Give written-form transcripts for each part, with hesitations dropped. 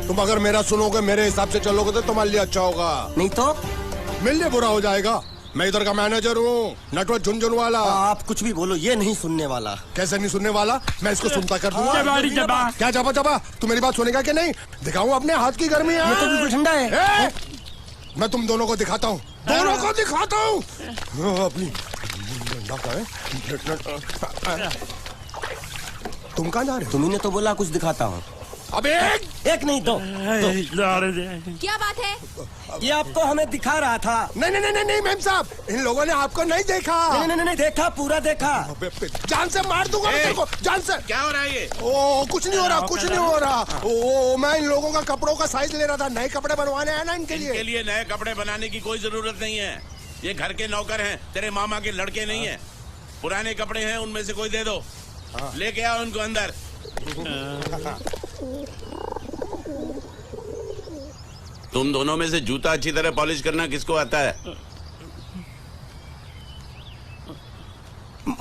तुम अगर मेरा सुनोगे, मेरे हिसाब से चलोगे तो तुम्हारे लिए अच्छा होगा, नहीं तो मेरे लिए बुरा हो जाएगा। मैं इधर का मैनेजर हूँ, नटवर झुनझुन वाला। आप कुछ भी बोलो, ये नहीं सुनने वाला। कैसे नहीं सुनने वाला? मैं इसको सुनता कर दूंगा। क्या जबा जबा, तू मेरी बात सुनेगा कि नहीं? दिखाऊं अपने हाथ की गर्मी? ये तो बिल्कुल ठंडा है। मैं तुम दोनों को दिखाता हूँ, दोनों को दिखाता हूँ अपनी। तुम कहाँ जा रहे हो? तुम्ही तो बोला कुछ दिखाता हूँ। अब एक नहीं दो। क्या बात है? ये आपको हमें दिखा रहा था। नहीं मैम साहब, इन लोगों ने आपको नहीं देखा। नहीं देखा, पूरा देखा। जान से मार दूंगा मैं तेरे को, जान से। क्या हो रहा है ये? ओ कुछ नहीं हो रहा, कुछ नहीं हो रहा। ओ मैं इन लोगों का कपड़ों का साइज ले रहा था, नए कपड़े बनवाने हैं ना इनके लिए। इनके लिए नए कपड़े बनाने की कोई जरूरत नहीं है। ये घर के नौकर हैं, तेरे मामा के लड़के नहीं हैं। पुराने कपड़े हैं, उनमें से कोई दे दो। लेके आओ उनको अंदर। तुम दोनों में से जूता अच्छी तरह पॉलिश करना किसको आता है?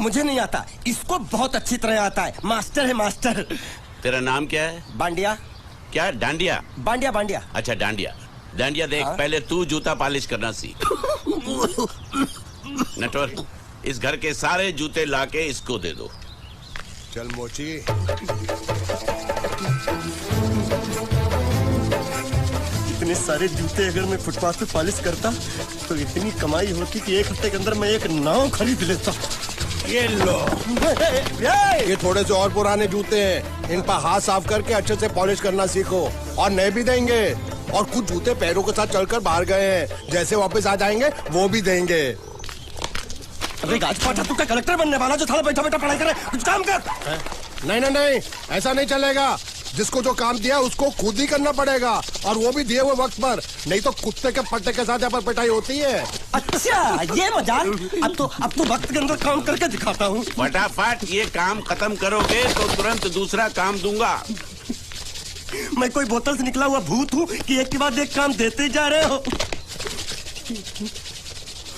मुझे नहीं आता, इसको बहुत अच्छी तरह आता है। मास्टर है, मास्टर। तेरा नाम क्या है? बांडिया। क्या? डांडिया? बांडिया बांडिया। अच्छा डांडिया। डांडिया देख, पहले तू जूता पॉलिश करना सीख। नटवर, इस घर के सारे जूते लाके इसको दे दो। चल मोची। इतने सारे जूते अगर मैं फुटपाथ पे पॉलिश करता तो इतनी कमाई होती कि एक हफ्ते के अंदर मैं एक नाव खरीद लेता। ये लो, ये थोड़े से और पुराने जूते हैं, इन पर हाथ साफ करके अच्छे से पॉलिश करना सीखो। और नए भी देंगे, और कुछ जूते पैरों के साथ चलकर बाहर गए हैं, जैसे वापस आ जाएंगे वो भी देंगे। अरे गाजपाटा, तू क्या कलेक्टर बनने वाला जो थाला बैठा बैठा पढ़ाई करे? कुछ काम कर। नहीं, ऐसा नहीं चलेगा। जिसको जो काम दिया उसको खुद ही करना पड़ेगा, और वो भी दिए हुए वक्त पर, नहीं तो कुत्ते के पट्टे के साथ यहाँ पर पिटाई होती है। अच्छा, ये मजाक। अब तो वक्त के अंदर काम करके दिखाता हूँ। फटाफट ये काम खत्म करोगे तो तुरंत दूसरा काम दूंगा। मैं कोई बोतल से निकला हुआ भूत हूँ कि एक के बाद एक काम देते जा रहे हो?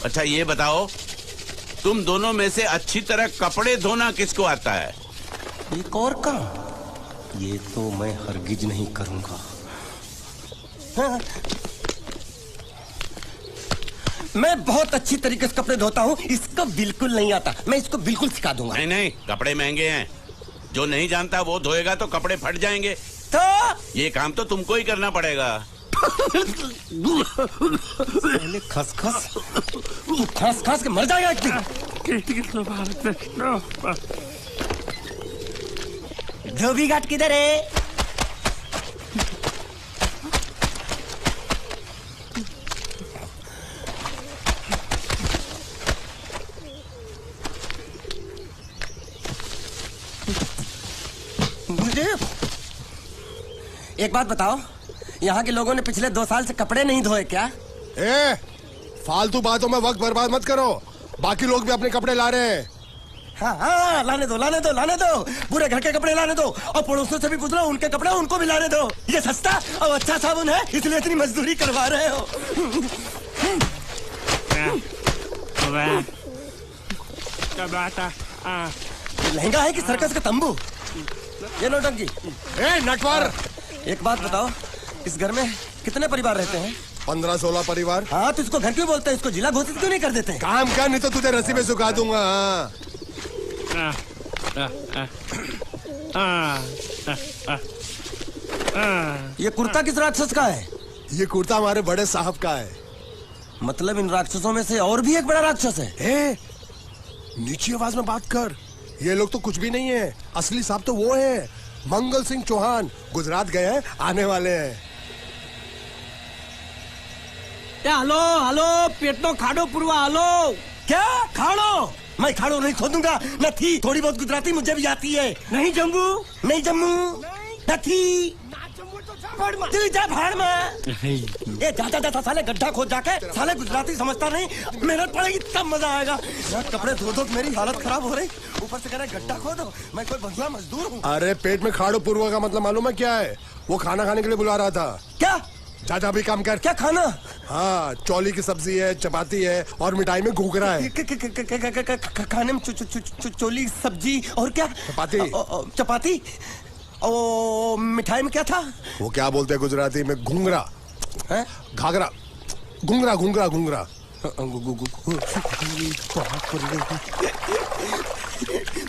अच्छा ये बताओ, तुम दोनों में से अच्छी तरह कपड़े धोना किसको आता है? एक और काम? ये तो मैं हरगिज नहीं करूंगा। हाँ। मैं बहुत अच्छी तरीके से कपड़े धोता हूँ, इसको बिल्कुल नहीं आता। मैं इसको बिल्कुल सिखा दूंगा। नहीं, कपड़े महंगे हैं। जो नहीं जानता वो धोएगा तो कपड़े फट जाएंगे। तो ये काम तो तुमको ही करना पड़ेगा। पहले खसखस, तू खस खस के मर जाएगा एक दिन। धोबी घाट किधर है? मुझे एक बात बताओ, यहाँ के लोगों ने पिछले 2 साल से कपड़े नहीं धोए क्या? फालतू बातों में वक्त बर्बाद मत करो, बाकी लोग भी अपने कपड़े ला रहे हैं। हाँ, लाने दो। पूरे घर के कपड़े लाने दो, और पड़ोसियों से भी पूछ लो, उनके कपड़े उनको भी लाने दो। ये सस्ता और अच्छा साबुन है, इसलिए इतनी मजदूरी करवा रहे हो। लहंगा है कि सर्कस का तंबू? ये नौटंकी। नटवर, एक बात बताओ, इस घर में कितने परिवार रहते हैं? 15-16 परिवार। हाँ, तो इसको घर क्यों बोलते हैं? इसको जिला घोषित क्यों नहीं कर देते? काम कर, नहीं तो तुझे रस्सी में सुखा दूंगा। ये कुर्ता किस राक्षस का है? ये कुर्ता हमारे बड़े साहब का है। मतलब इन राक्षसों में से और भी एक बड़ा राक्षस है? नीची आवाज में बात कर। ये लोग तो कुछ भी नहीं है, असली साहब तो वो है, मंगल सिंह चौहान। गुजरात गए हैं, आने वाले हैं। हेलो, पेट तो खाड़ो पुरवा। हेलो, क्या खाड़ो? मैं खाड़ो नहीं खोदूंगा। न थी, थोड़ी बहुत गुजराती मुझे भी आती है। नहीं जम्मू, न थी। तू जा भाड़ में। ये जा साले गड्ढा खोद जाके, साले गुजराती समझता नहीं। मेहनत पड़ेगी तब मजा आएगा। कपड़े धो धो मेरी हालत खराब हो रही, ऊपर से कह रहे गड्ढा खोदो। मैं कोई बंधुआ मजदूर हूँ? अरे पेट में खाड़ो पूर्वा का मतलब मालूम है क्या है? वो खाना खाने के लिए बुला रहा था। क्या? जा भी काम कर। क्या खाना? हाँ, चौली की सब्जी है, चपाती है, और मिठाई में घूघरा है। खाने में चोली सब्जी और क्या? चपाती। चपाती? ओ मिठाई में क्या था? वो क्या बोलते हैं गुजराती में? घुंगरा हैं? घाघरा घुंगरा घुंगरा घुंगरा।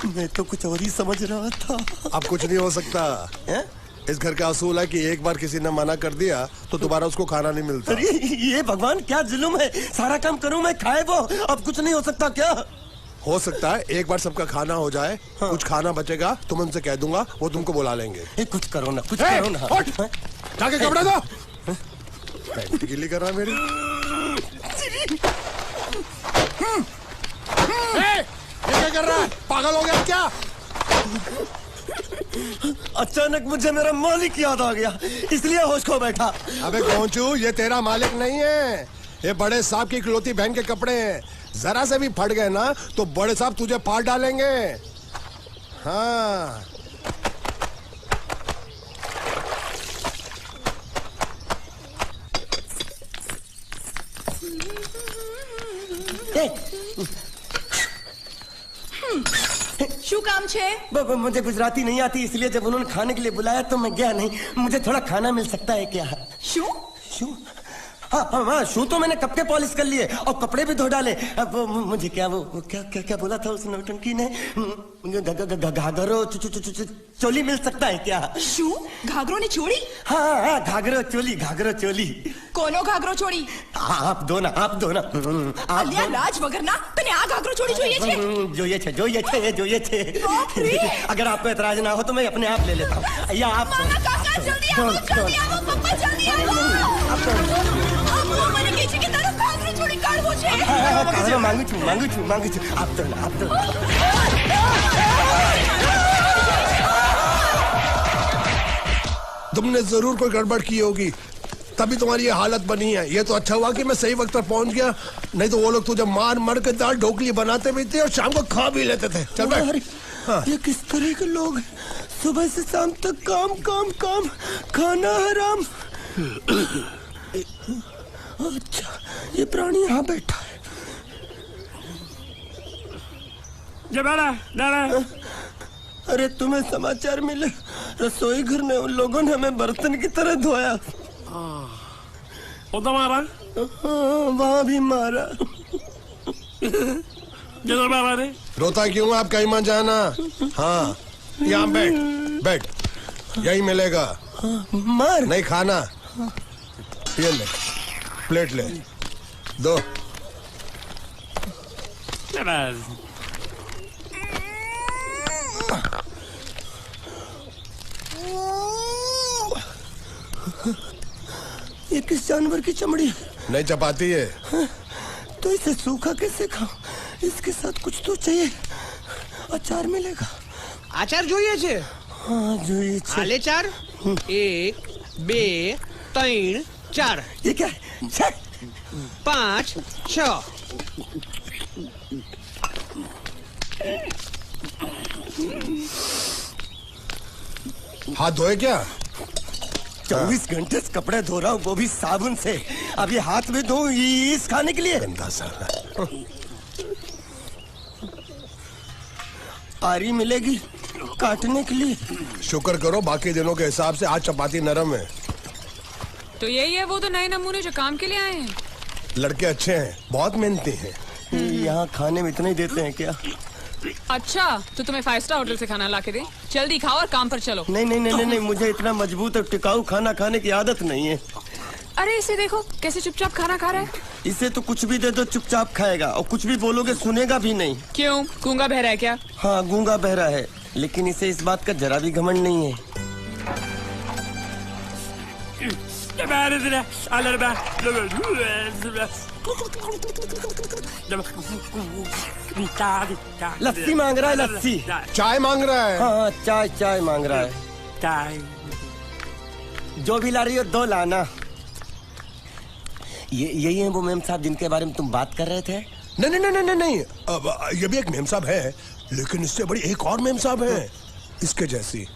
मैं तो कुछ और ही समझ रहा था। अब कुछ नहीं हो सकता हैं? इस घर का असूल है कि एक बार किसी ने मना कर दिया तो दोबारा उसको खाना नहीं मिलता। अरे ये भगवान क्या जुल्म है, सारा काम करूं मैं खाए वो, अब कुछ नहीं हो सकता क्या? हो सकता है एक बार सबका खाना हो जाए, हाँ। कुछ खाना बचेगा तो मैं उनसे कह दूंगा, वो तुमको बुला लेंगे। कुछ करो ना, कुछ करो ना। उठ! जाके कपड़े दो। पैंट गीली कर रहा है मेरी। ये क्या कर रहा है? पागल हो गया क्या? अचानक मुझे मेरा मालिक याद आ गया, इसलिए होश खो बैठा। अबे गोंचू, ये तेरा मालिक नहीं है, ये बड़े साहब की इकलौती बहन के कपड़े हैं। जरा से भी फट गए ना तो बड़े साहब तुझे फाड़ डालेंगे। हाँ। શું કામ છે? मुझे गुजराती नहीं आती, इसलिए जब उन्होंने खाने के लिए बुलाया तो मैं गया नहीं। मुझे थोड़ा खाना मिल सकता है क्या? શું? शू? हाँ, शू तो मैंने कब के पॉलिश कर लिए और कपड़े भी धो डाले। अब मुझे क्या वो क्या क्या क्या बोला था उस नौटंकी ने? घाघरो चोली मिल सकता है क्या? શું? ઘાઘરો ને ચોળી? हाँ, घाघरो चोली। કોનો ઘાઘરો ચોળી? आप दो ना। અલ્યા લાજ વગરના તને આ ઘાઘરો ચોળી જોઈએ છે? જોઈએ છે। बाप रे! अगर आपको एतराज ना हो तो मैं अपने आप ले लेता हूँ। या आप મામા કાકા જલ્દી આવો પપ્પા જલ્દી આવો અમ્મુ મને કહે છે કે તારો ઘાઘરો ચોળી કાઢવો છે। मांगू छू। आप तो तुमने जरूर कोई गड़बड़ की होगी, तभी तुम्हारी ये हालत बनी है। ये तो अच्छा हुआ कि मैं सही वक्त पर पहुंच गया, नहीं तो वो लोग तुझे मार के दाल ढोकली बनाते भी थे और शाम को खा भी लेते थे। चल बैठ। हाँ। ये किस तरह के लोग हैं? सुबह से शाम तक काम, खाना हराम। अच्छा, ये प्राणी यहाँ बैठा है। अरे तुम्हें समाचार मिले? रसोई घर में उन लोगों ने हमें बर्तन की तरह धोया। उधर मारा? हाँ, वहाँ भी मारा। जिधर मारा ने? रोता क्यों? आप कहीं मत जाना। हाँ, यहाँ बैठ, यही मिलेगा। मार नहीं खाना, ये ले, प्लेट ले, दो। ये किस जानवर की चमड़ी है? नहीं चपाती है। तो इसे सूखा कैसे खाऊं? इसके साथ कुछ तो चाहिए। अचार मिलेगा? આચાર જોઈએ છે? हाँ, જોઈએ છે। આલે ચાર 1 2 3 4 ये क्या है? छे! 5 6 हाथ धोए क्या? 24 घंटे से कपड़े धो रहा हूँ, वो भी साबुन से। अब ये हाथ में धो इस खाने के लिए? गंदा साला। आरी मिलेगी काटने के लिए? शुक्र करो बाकी दिनों के हिसाब से आज चपाती नरम है। तो यही है वो तो नए नमूने जो काम के लिए आए हैं। लड़के अच्छे हैं, बहुत मेहनती हैं। यहाँ खाने में इतना ही देते हैं क्या? अच्छा, तो तुम्हें 5 स्टार होटल से खाना ला के दे? जल्दी खाओ और काम पर चलो। नहीं, मुझे इतना मजबूत और टिकाऊ खाना खाने की आदत नहीं है। अरे इसे देखो कैसे चुपचाप खाना खा रहा है। इसे तो कुछ भी दे दो चुपचाप खाएगा, और कुछ भी बोलोगे सुनेगा भी नहीं। क्यों, गूंगा बहरा है क्या? हाँ, गूंगा बहरा है, लेकिन इसे इस बात का जरा भी घमंड नहीं है। लस्सी मांग रहा है, लस्सी। चाय मांग रहा है। हाँ, चाय मांग रहा है। चाय जो भी ला रही हो 2 लाना। यही है वो मेम साहब जिनके बारे में तुम बात कर रहे थे? नहीं। अब ये भी एक मेम साहब है, लेकिन इससे बड़ी एक और मेम साहब है, इसके जैसी।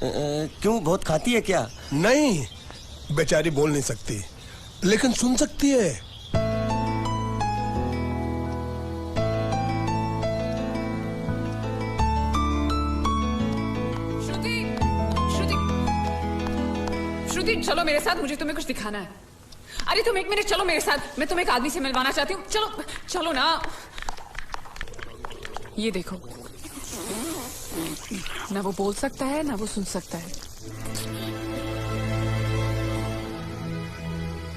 क्यों, बहुत खाती है क्या? नहीं, बेचारी बोल नहीं सकती, लेकिन सुन सकती है। श्रुति चलो मेरे साथ, मुझे तुम्हें कुछ दिखाना है। अरे तुम 1 मिनट चलो मेरे साथ, मैं तुम्हें एक आदमी से मिलवाना चाहती हूँ। चलो चलो ना। ये देखो, ना वो बोल सकता है ना वो सुन सकता है,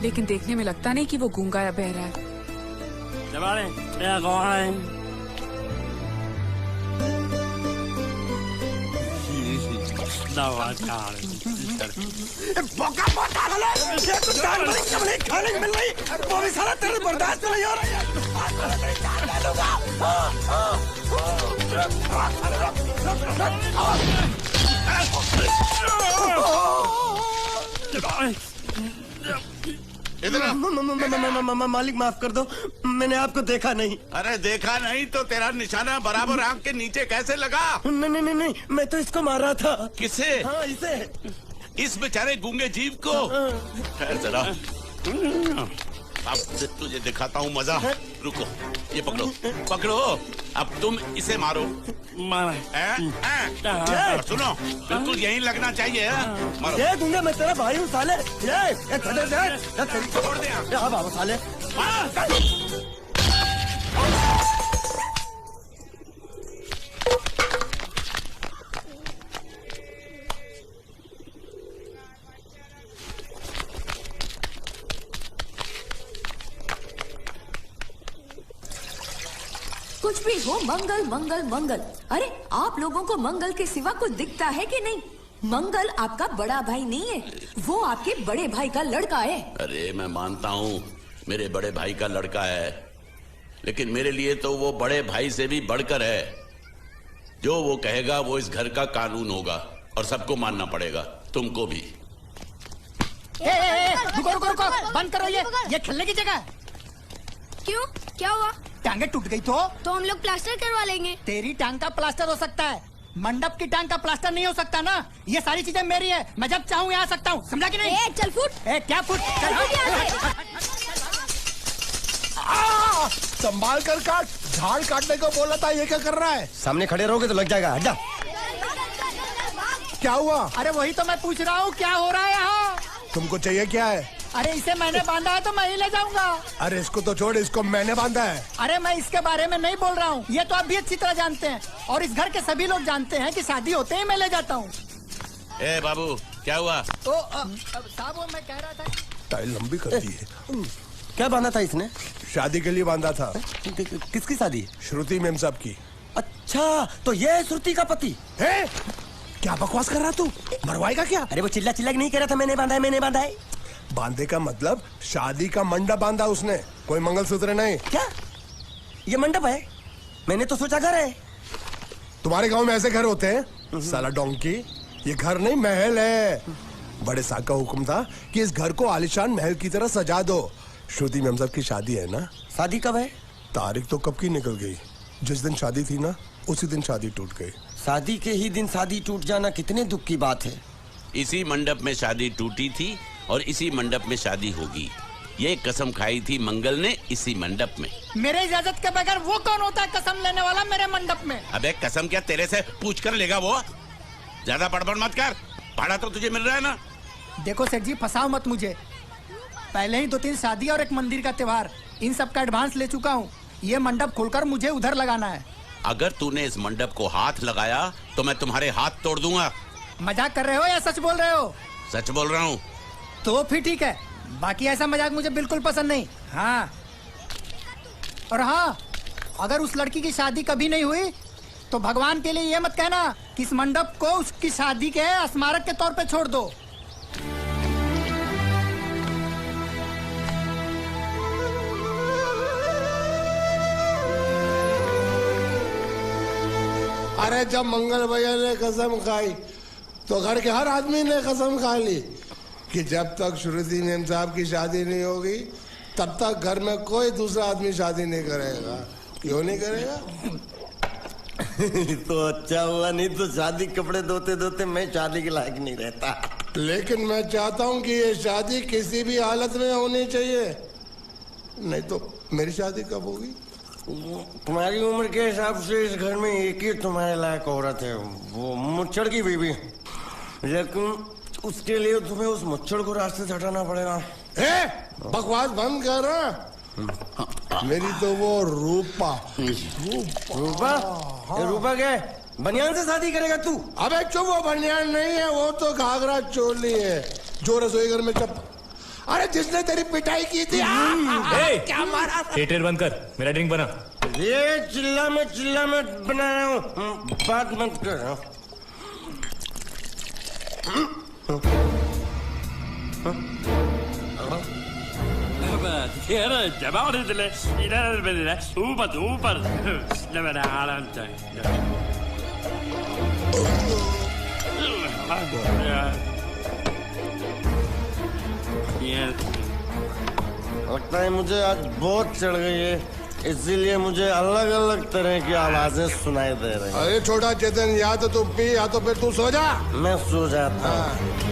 लेकिन देखने में लगता नहीं कि वो गूंगा या बहरा है। खाने मिल रही वो भी सारा तेरे बर्दाश्त नहीं हो रहा। मालिक माफ कर दो, मैंने आपको देखा नहीं। अरे देखा नहीं तो तेरा निशाना बराबर आंख के नीचे कैसे लगा? नहीं, मैं तो इसको मार रहा था। किसे? हाँ, इसे। इस बेचारे गूंगे जीव को? ठहर जरा, अब तुझे दिखाता हूँ मजा। रुको, ये पकड़ो पकड़ो, अब तुम इसे मारो। सुनो, बिल्कुल यहीं लगना चाहिए। मारो। ये गूंगे, मैं तेरा भाई हूँ साले। ये छोड़ दे बाबा साले। कुछ भी हो, मंगल मंगल मंगल। अरे आप लोगों को मंगल के सिवा कुछ दिखता है कि नहीं? मंगल आपका बड़ा भाई नहीं है, वो आपके बड़े भाई का लड़का है। अरे मैं मानता हूँ मेरे बड़े भाई का लड़का है, लेकिन मेरे लिए तो वो बड़े भाई से भी बढ़कर है। जो वो कहेगा वो इस घर का कानून होगा और सबको मानना पड़ेगा, तुमको भी। रुको रुको रुको, बंद करो ये खेलने की जगह। क्यों, क्या हुआ? टांगे टूट गई तो हम लोग प्लास्टर करवा लेंगे। तेरी टांग का प्लास्टर हो सकता है, मंडप की टांग का प्लास्टर नहीं हो सकता ना। ये सारी चीजें मेरी है, मैं जब चाहूँ यहाँ आ सकता हूँ, समझा कि नहीं? चल फुट। क्या फुट? संभाल कर काट, झाड़ काटने को बोला था, ये क्या कर रहा है? सामने खड़े रहोगे तो लग जाएगा। हट जा। क्या हुआ? अरे वही तो मैं पूछ रहा हूँ, क्या हो रहा है यहाँ? तुमको चाहिए क्या है? अरे इसे मैंने बांधा है तो मैं ही ले जाऊंगा। अरे इसको तो छोड़, इसको मैंने बांधा है। अरे मैं इसके बारे में नहीं बोल रहा हूँ, ये तो आप भी अच्छी तरह जानते हैं और इस घर के सभी लोग जानते हैं कि शादी होते ही मैं ले जाता हूँ। ए बाबू, क्या हुआ? साहब वो मैं कह रहा था। टाइल लंबी कर दी है। क्या बांधा था इसने? शादी के लिए बांधा था। किसकी शादी? श्रुति मेम साहब की। अच्छा, तो ये है श्रुति का पति है? क्या बकवास कर रहा तू? मरवाएगा क्या? अरे वो चिल्ला चिल्ला नहीं कह रहा था मैंने बांधा है, मैंने बांधा है। बांधे का मतलब शादी का मंडप बांधा उसने, कोई मंगलसूत्र नहीं। क्या ये मंडप है? मैंने तो सोचा घर है। तुम्हारे गांव में ऐसे घर होते हैं? साला डोंकी, ये घर नहीं महल है। बड़े साहब का हुक्म था कि इस घर को आलीशान महल की तरह सजा दो। श्रुति मेम साहब की शादी है ना? शादी कब है? तारीख तो कब की निकल गई, जिस दिन शादी थी ना उसी दिन शादी टूट गई। शादी के ही दिन शादी टूट जाना कितने दुख की बात है। इसी मंडप में शादी टूटी थी और इसी मंडप में शादी होगी। ये कसम खाई थी मंगल ने इसी मंडप में। मेरे इजाजत के बगैर वो कौन होता है कसम लेने वाला मेरे मंडप में? अबे कसम क्या तेरे से पूछ कर लेगा वो? ज्यादा बड़बड़ मत कर, भाड़ा तो तुझे मिल रहा है ना। देखो सेठ जी, फंसाओ मत मुझे। पहले ही 2-3 शादी और एक मंदिर का त्योहार, इन सब का एडवांस ले चुका हूँ। ये मंडप खोलकर मुझे उधर लगाना है। अगर तूने इस मंडप को हाथ लगाया तो मैं तुम्हारे हाथ तोड़ दूंगा। मजाक कर रहे हो या सच बोल रहे हो? सच बोल रहा हूँ। तो फिर ठीक है, बाकी ऐसा मजाक मुझे बिल्कुल पसंद नहीं। हाँ, और हाँ, अगर उस लड़की की शादी कभी नहीं हुई तो भगवान के लिए ये मत कहना कि इस मंडप को उसकी शादी के स्मारक के तौर पे छोड़ दो। अरे जब मंगल भैया ने कसम खाई तो घर के हर आदमी ने कसम खा ली कि जब तक श्रुति मेम साहब की शादी नहीं होगी तब तक घर में कोई दूसरा आदमी शादी नहीं करेगा। क्यों नहीं करेगा? तो अच्छा हुआ, नहीं तो शादी कपड़े धोते धोते मैं शादी के लायक नहीं रहता। लेकिन मैं चाहता हूँ कि ये शादी किसी भी हालत में होनी चाहिए, नहीं तो मेरी शादी कब होगी? तुम्हारी उम्र के हिसाब से इस घर में एक ही तुम्हारे लायक औरत है, वो मुच्छड़ की बीवी। लेकिन उसके लिए तुम्हें उस मच्छर को रास्ते से हटाना पड़ेगा। बकवास बंद कर। मेरी तो वो रूपा रूपा रूपा क्या बनियान से शादी करेगा तू? अबे चुप, वो बनियान नहीं है, वो तो घाघरा चोली है जो रसोई घर में चप। अरे जिसने तेरी पिटाई की थी क्या मारा? थिएटर बंद कर, मेरा ड्रिंक बना। ये चिल्ला में बना रहा हूँ, बात मत कर। लगता है मुझे आज बहुत चढ़ गई है, इसीलिए मुझे अलग अलग तरह की आवाजें सुनाई दे रही हैं। अरे छोटा चेतन, या तो तू पी या तो फिर तू सो जा। मैं सो जाता हूँ।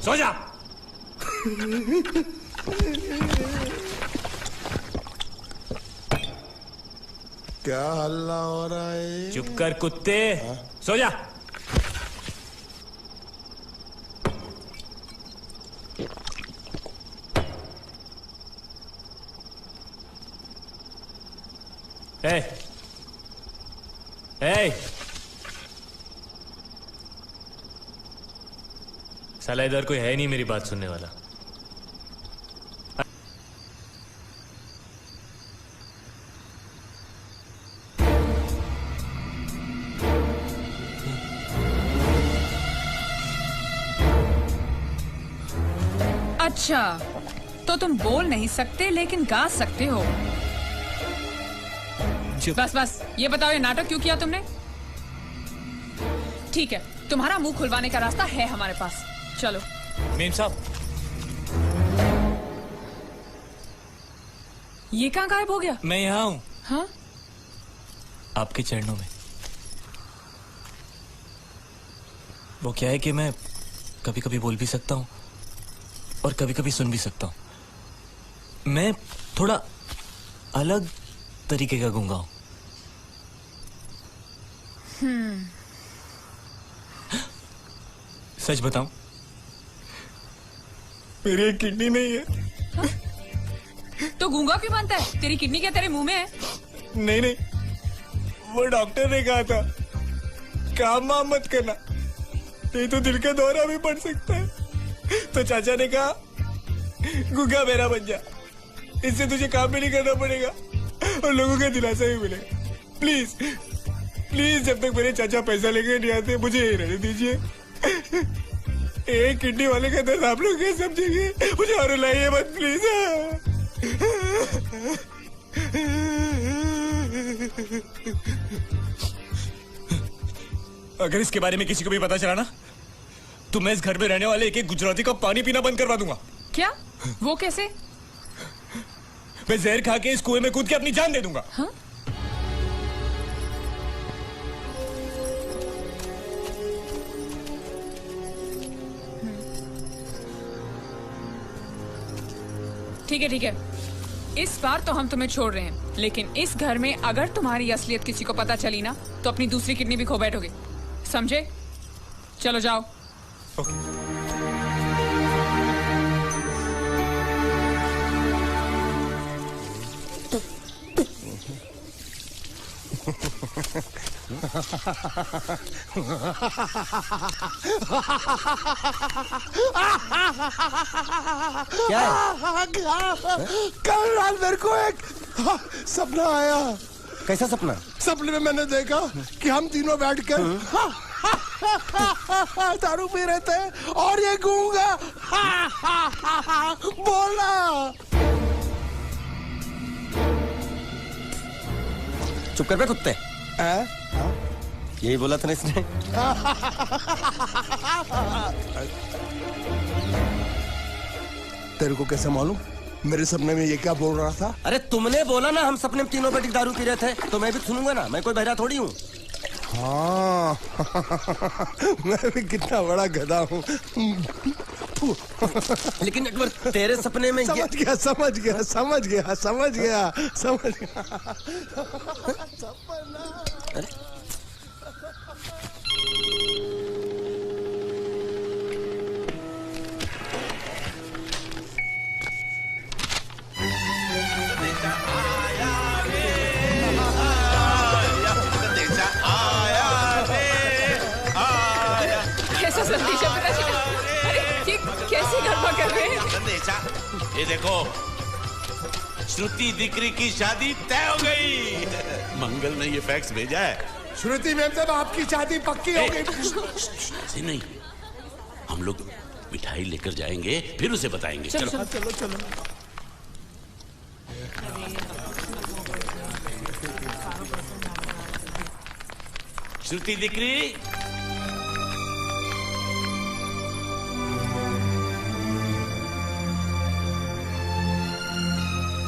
सो जा। क्या हल्ला हो रहा है? चुप कर कुत्ते, सो जा। साला इधर कोई है नहीं मेरी बात सुनने वाला। अच्छा, तो तुम बोल नहीं सकते लेकिन गा सकते हो। बस ये बताओ, ये नाटक क्यों किया तुमने? ठीक है, तुम्हारा मुंह खुलवाने का रास्ता है हमारे पास, चलो। मेम साहब, ये कहाँ गायब हो गया? मैं यहाँ हूँ। हाँ? आपके चरणों में। वो क्या है कि मैं कभी कभी बोल भी सकता हूँ और कभी कभी सुन भी सकता हूँ। मैं थोड़ा अलग तरीके का गूंगा हूँ। सच बताऊं, मेरी एक किडनी नहीं है। हाँ? तो गूंगा क्यों बनता है? तेरी किडनी क्या तेरे मुंह में है? नहीं, वो डॉक्टर ने कहा था काम वाम मत करना, नहीं तो दिल का दौरा भी पड़ सकता है। तो चाचा ने कहा गूंगा मेरा बन जा, इससे तुझे काम भी नहीं करना पड़ेगा और लोगों का दिलासा भी मिलेगा। प्लीज प्लीज, जब तक मेरे चाचा पैसा लेके नहीं आते मुझे यही रहने दीजिए। एक किडनी वाले का दर्द आप लोग कैसे समझेंगे? मुझे और रुलाइए मत प्लीज। अगर इसके बारे में किसी को भी पता चला ना, तो मैं इस घर में रहने वाले एक गुजराती का पानी पीना बंद करवा दूंगा। क्या? वो कैसे? मैं जहर खा के इस कुएं में कूद के अपनी जान दे दूंगा। हाँ? ठीक है, इस बार तो हम तुम्हें छोड़ रहे हैं, लेकिन इस घर में अगर तुम्हारी असलियत किसी को पता चली ना, तो अपनी दूसरी किडनी भी खो बैठोगे, समझे? चलो जाओ। क्या है? कल रात मेरे को एक सपना आया। कैसा सपना? सपने में मैंने देखा कि हम तीनों बैठकर दारू पी रहे थे और ये गूंगा बोला। चुप कर बे कुत्ते। यही बोला था ना इसने। तेरे को कैसे मालूम? मेरे सपने में ये क्या बोल रहा था? अरे तुमने बोला ना हम सपने में तीनों बेटी दारू पी रहे थे, तो मैं भी सुनूंगा ना, मैं कोई बहरा थोड़ी हूँ। हाँ मैं भी कितना बड़ा गधा हूँ। लेकिन एक बार तेरे सपने में समझ गया समझ गया समझ गया समझ गया समझ गया। कैसा संदेशा पता चला? अरे ये कैसे गरबा कर रहे हैं? संदेशा, ये देखो, श्रुति दिकरी की शादी तय हो गई। मंगल ने ये फैक्स भेजा है। श्रुति मैम साहब आपकी शादी पक्की हो गई। ऐसे नहीं, हम लोग मिठाई लेकर जाएंगे फिर उसे बताएंगे। चलो चलो चलो। श्रुति दिकरी,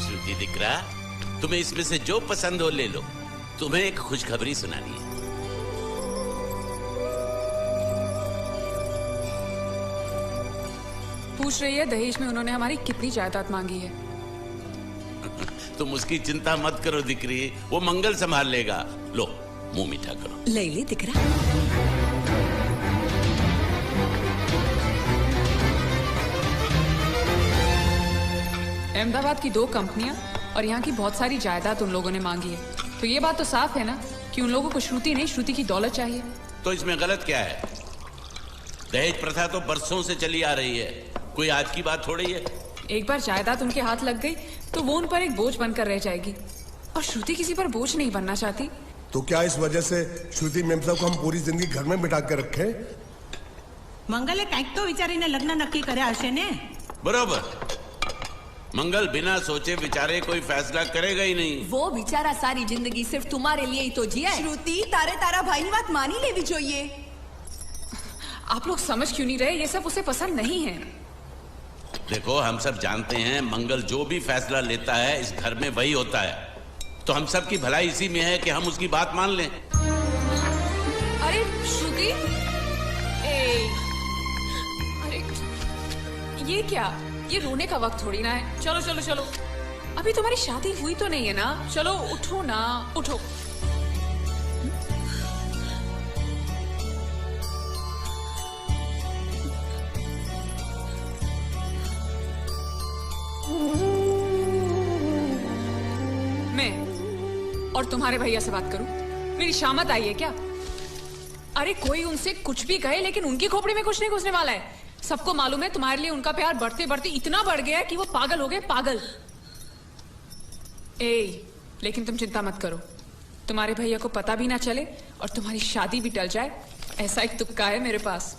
श्रुति दिकरा, तुम्हें इसमें से जो पसंद हो ले लो। तुम्हें एक खुशखबरी सुनानी है। पूछ रही है दहेज में उन्होंने हमारी कितनी जायदाद मांगी है। तुम उसकी चिंता मत करो दिकरी, वो मंगल संभाल लेगा। लो मुंह मीठा करो। ले ले दिख रहा। अहमदाबाद की 2 कंपनियां और यहाँ की बहुत सारी जायदाद उन लोगों ने मांगी है, तो ये बात तो साफ है ना कि उन लोगों को श्रुति नहीं, श्रुति की दौलत चाहिए। तो इसमें गलत क्या है? दहेज प्रथा तो बरसों से चली आ रही है, कोई आज की बात थोड़ी है। एक बार जायदाद उनके हाथ लग गई तो वो उन पर एक बोझ बनकर रह जाएगी, और श्रुति किसी पर बोझ नहीं बनना चाहती। तो क्या इस वजह से श्रुति मैम साहब को हम पूरी जिंदगी घर में बिठा कर रखे? मंगले કંઈક તો વિચારીને લગ્ન નક્કી કર્યા હશે ને? बरोबर, मंगल बिना सोचे विचारे कोई फैसला करेगा ही नहीं। वो बेचारा सारी जिंदगी सिर्फ तुम्हारे लिए ही तो जिया है। શ્રુતિ તારે તારા ભાઈની વાત માની લેવી જોઈએ। आप लोग समझ क्यों नहीं रहे? ये सब उसे पसंद नहीं है। देखो, हम सब जानते हैं मंगल जो भी फैसला लेता है इस घर में वही होता है, तो हम सब की भलाई इसी में है कि हम उसकी बात मान लें। अरे श्रुति, अरे ये क्या? ये रोने का वक्त थोड़ी ना है। चलो चलो चलो, अभी तुम्हारी शादी हुई तो नहीं है ना? चलो उठो ना, उठो। मैं और तुम्हारे भैया से बात करूं? मेरी शामत आई है क्या? अरे कोई उनसे कुछ भी कहे, लेकिन उनकी खोपड़ी में कुछ नहीं घुसने वाला है। सबको मालूम है तुम्हारे लिए उनका प्यार बढ़ते बढ़ते इतना बढ़ गया है कि वो पागल हो गए, पागल। लेकिन तुम चिंता मत करो, तुम्हारे भैया को पता भी ना चले और तुम्हारी शादी भी टल जाए, ऐसा एक तुक्का है मेरे पास।